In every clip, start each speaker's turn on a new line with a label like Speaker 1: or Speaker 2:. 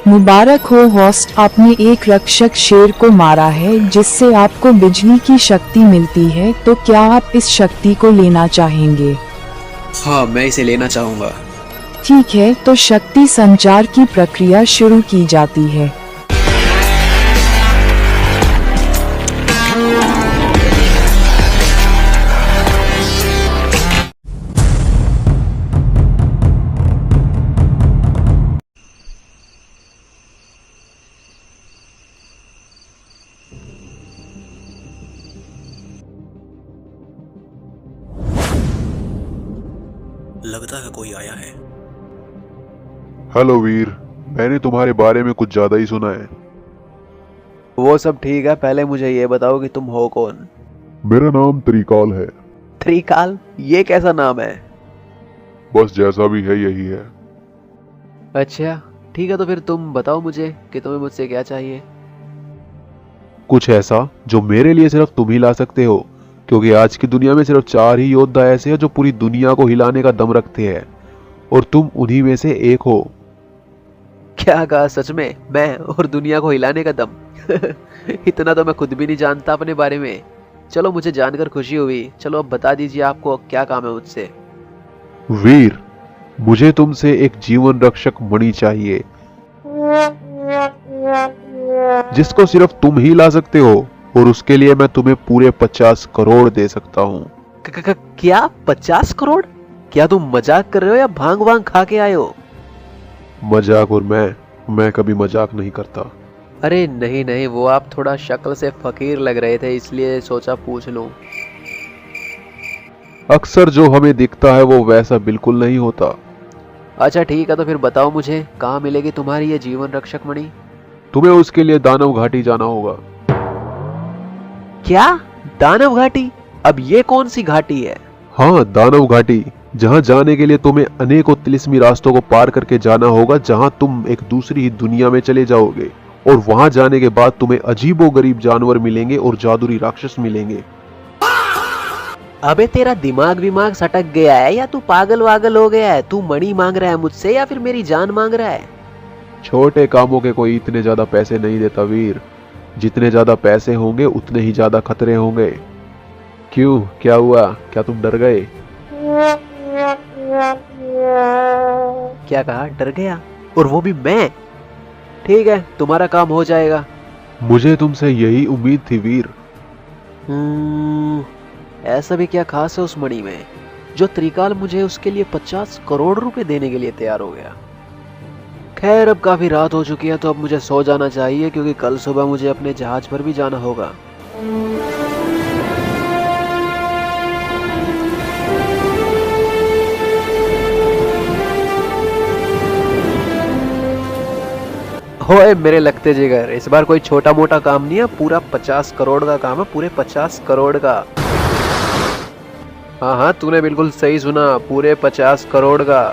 Speaker 1: मुबारक हो होस्ट, आपने एक रक्षक शेर को मारा है जिससे आपको बिजली की शक्ति मिलती है। तो क्या आप इस शक्ति को लेना चाहेंगे?
Speaker 2: हाँ, मैं इसे लेना चाहूंगा।
Speaker 1: ठीक है, तो शक्ति संचार की प्रक्रिया शुरू की जाती है।
Speaker 2: लगता है कोई आया है।
Speaker 3: हेलो वीर, मैंने तुम्हारे बारे में कुछ ज्यादा ही सुना है।
Speaker 4: वो सब ठीक है, पहले मुझे ये बताओ कि तुम हो कौन?
Speaker 3: मेरा नाम त्रिकाल है।
Speaker 4: त्रिकाल? ये कैसा नाम है?
Speaker 3: बस जैसा भी है यही है।
Speaker 4: अच्छा ठीक है, तो फिर तुम बताओ मुझे कि तुम्हें मुझसे क्या चाहिए।
Speaker 3: कुछ ऐसा जो मेरे लिए सिर्फ तुम ही ला सकते हो, क्योंकि आज की दुनिया में सिर्फ 4 ही योद्धा ऐसे हैं जो पूरी दुनिया को हिलाने का दम रखते हैं, और तुम उन्हीं में से एक हो।
Speaker 4: क्या कहा? सच में? मैं और दुनिया को हिलाने का दम? इतना तो मैं खुद भी नहीं जानता अपने बारे में। चलो, मुझे जानकर खुशी हुई। चलो अब बता दीजिए, आपको क्या काम है मुझसे?
Speaker 3: वीर, मुझे तुमसे एक जीवन रक्षक मणि चाहिए जिसको सिर्फ तुम ही ला सकते हो, और उसके लिए मैं तुम्हें पूरे 50 करोड़ दे सकता हूँ।
Speaker 4: क्या 50 करोड़? क्या तुम मजाक कर रहे हो या भांग वांग खा के आए हो?
Speaker 3: मजाक? और मैं कभी मजाक नहीं करता।
Speaker 4: अरे नहीं नहीं, वो आप थोड़ा शक्ल से फकीर लग रहे थे, इसलिए सोचा पूछ लूं।
Speaker 3: अक्सर जो हमें दिखता है वो वैसा बिल्कुल नहीं होता।
Speaker 4: अच्छा ठीक है, तो फिर बताओ मुझे कहाँ मिलेगी तुम्हारी ये जीवन रक्षक मणि?
Speaker 3: तुम्हें उसके लिए दानव घाटी जाना होगा।
Speaker 4: क्या? दानव घाटी? अब ये कौन सी घाटी है?
Speaker 3: हाँ, दानव घाटी, जहाँ जाने के लिए तुम्हें अनेकों तिलिस्मी रास्तों को पार करके जाना होगा, जहाँ तुम एक दूसरी ही दुनिया में चले जाओगे, और वहां जाने के बाद तुम्हें अजीबोगरीब जानवर मिलेंगे और जादुई राक्षस मिलेंगे।
Speaker 4: अबे तेरा दिमाग विमाग सटक गया है या तू पागल वागल हो गया है? तू मणि मांग रहा है मुझसे या फिर मेरी जान मांग रहा है?
Speaker 3: छोटे कामों के कोई इतने ज्यादा पैसे नहीं देता वीर। जितने ज्यादा पैसे होंगे उतने ही ज्यादा खतरे होंगे। क्यों, क्या हुआ? क्या तुम डर गए?
Speaker 4: क्या कहा? डर गया? और वो भी मैं? ठीक है, तुम्हारा काम हो जाएगा।
Speaker 3: मुझे तुमसे यही उम्मीद थी वीर।
Speaker 4: ऐसा भी क्या खास है उस मणि में जो त्रिकाल मुझे उसके लिए 50 करोड़ रुपए देने के लिए तैयार हो गया? खैर, अब काफी रात हो चुकी है, तो अब मुझे सो जाना चाहिए, क्योंकि कल सुबह मुझे अपने जहाज पर भी जाना होगा। ओए मेरे लगते जिगर, इस बार कोई छोटा मोटा काम नहीं है, पूरा 50 करोड़ का काम है, पूरे 50 करोड़ का। हाँ हाँ, तूने बिल्कुल सही सुना, पूरे 50 करोड़ का।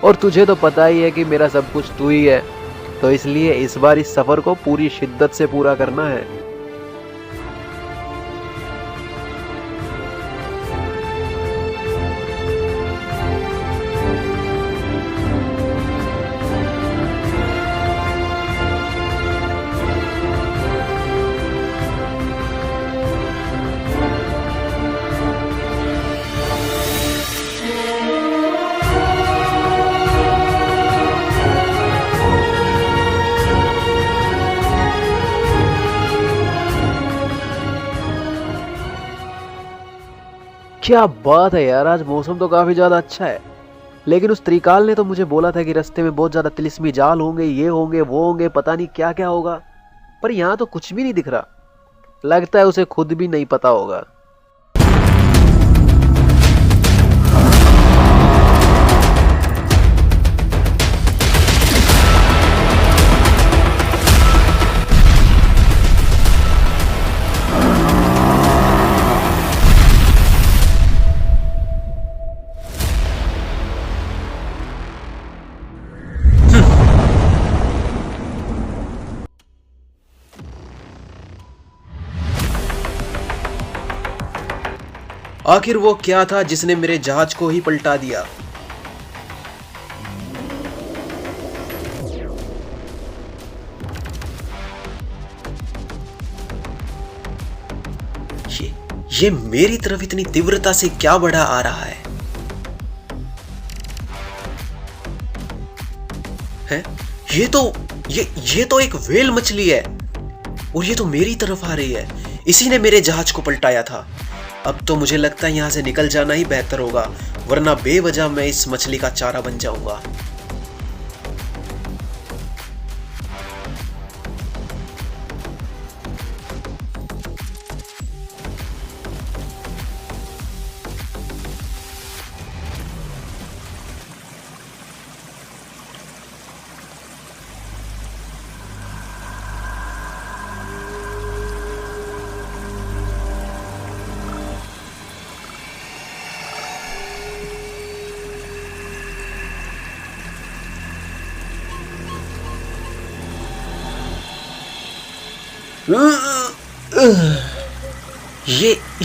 Speaker 4: और तुझे तो पता ही है कि मेरा सब कुछ तू ही है, तो इसलिए इस बार इस सफर को पूरी शिद्दत से पूरा करना है। क्या बात है यार, आज मौसम तो काफी ज्यादा अच्छा है। लेकिन उस त्रिकाल ने तो मुझे बोला था कि रास्ते में बहुत ज्यादा तिलिस्मी जाल होंगे, ये होंगे वो होंगे, पता नहीं क्या क्या होगा। पर यहाँ तो कुछ भी नहीं दिख रहा। लगता है उसे खुद भी नहीं पता होगा।
Speaker 2: आखिर वो क्या था जिसने मेरे जहाज को ही पलटा दिया? ये मेरी तरफ इतनी तीव्रता से क्या बढ़ा आ रहा है? हैं? ये तो एक व्हेल मछली है और ये तो मेरी तरफ आ रही है। इसी ने मेरे जहाज को पलटाया था। अब तो मुझे लगता है यहां से निकल जाना ही बेहतर होगा, वरना बेवजह मैं इस मछली का चारा बन जाऊंगा।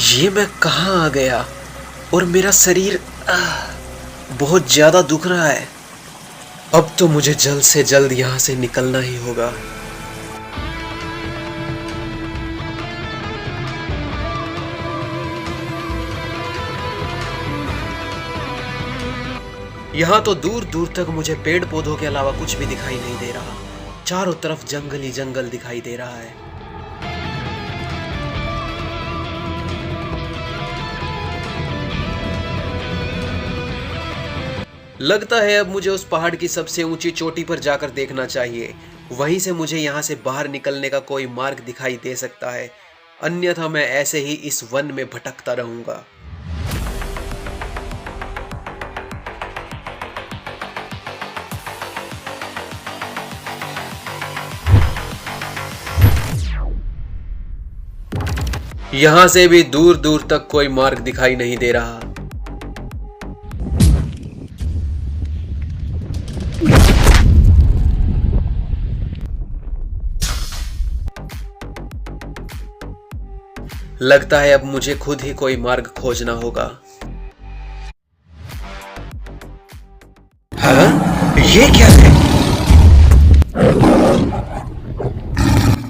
Speaker 2: ये मैं कहाँ आ गया और मेरा शरीर बहुत ज्यादा दुख रहा है। अब तो मुझे जल्द से जल्द यहाँ से निकलना ही होगा। यहाँ तो दूर दूर तक मुझे पेड़ पौधों के अलावा कुछ भी दिखाई नहीं दे रहा। चारों तरफ जंगल ही जंगल दिखाई दे रहा है। लगता है अब मुझे उस पहाड़ की सबसे ऊंची चोटी पर जाकर देखना चाहिए। वहीं से मुझे यहाँ से बाहर निकलने का कोई मार्ग दिखाई दे सकता है, अन्यथा मैं ऐसे ही इस वन में भटकता रहूंगा। यहां से भी दूर दूर तक कोई मार्ग दिखाई नहीं दे रहा। लगता है अब मुझे खुद ही कोई मार्ग खोजना होगा। हाँ? ये क्या है?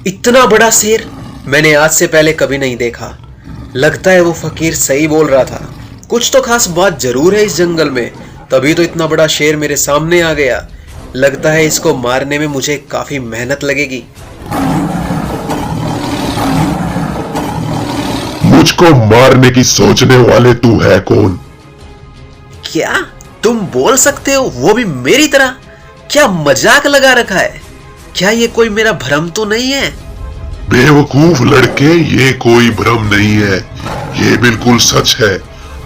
Speaker 2: इतना बड़ा शेर मैंने आज से पहले कभी नहीं देखा। लगता है वो फकीर सही बोल रहा था, कुछ तो खास बात जरूर है इस जंगल में, तभी तो इतना बड़ा शेर मेरे सामने आ गया। लगता है इसको मारने में मुझे काफी मेहनत लगेगी।
Speaker 3: मुझको मारने की सोचने वाले तू है कौन?
Speaker 2: क्या तुम बोल सकते हो, वो भी मेरी तरह? क्या मजाक लगा रखा है? क्या ये कोई मेरा भ्रम तो नहीं है?
Speaker 3: बेवकूफ लड़के, ये कोई भ्रम नहीं है, ये बिल्कुल सच है।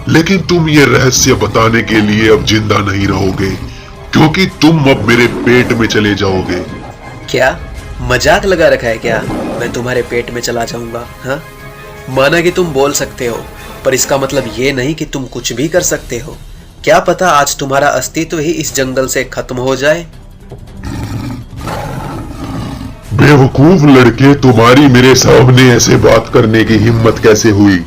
Speaker 3: लेकिन तुम ये रहस्य बताने के लिए अब जिंदा नहीं रहोगे, क्योंकि तुम अब मेरे पेट में चले जाओगे।
Speaker 2: क्या मजाक लगा रखा है क्या? मैं तुम्हारे पेट में चला जाऊंगा? हाँ, माना कि तुम बोल सकते हो, पर इसका मतलब ये नहीं कि तुम कुछ भी कर सकते हो। क्या पता आज तुम्हारा अस्तित्व ही इस जंगल से खत्म हो जाए।
Speaker 3: बेवकूफ लड़के, तुम्हारी मेरे सामने ऐसे बात करने की हिम्मत कैसे हुई?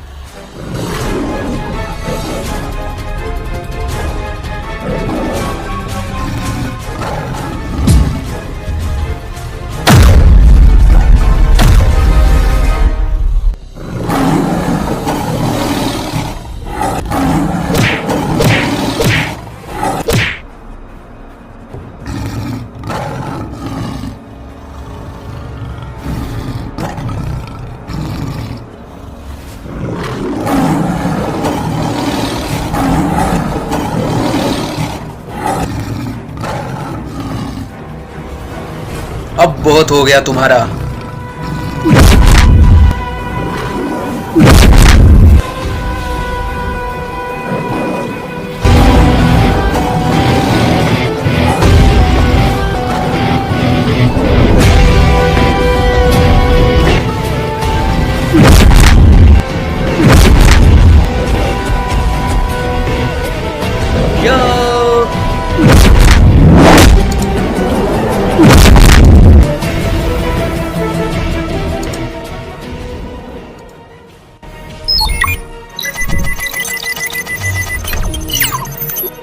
Speaker 2: अब बहुत हो गया तुम्हारा।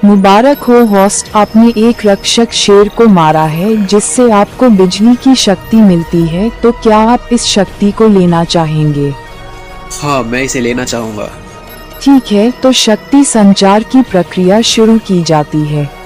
Speaker 1: मुबारक हो होस्ट, आपने एक रक्षक शेर को मारा है जिससे आपको बिजली की शक्ति मिलती है, तो क्या आप इस शक्ति को लेना चाहेंगे?
Speaker 2: हाँ, मैं इसे लेना चाहूंगा।
Speaker 1: ठीक है, तो शक्ति संचार की प्रक्रिया शुरू की जाती है।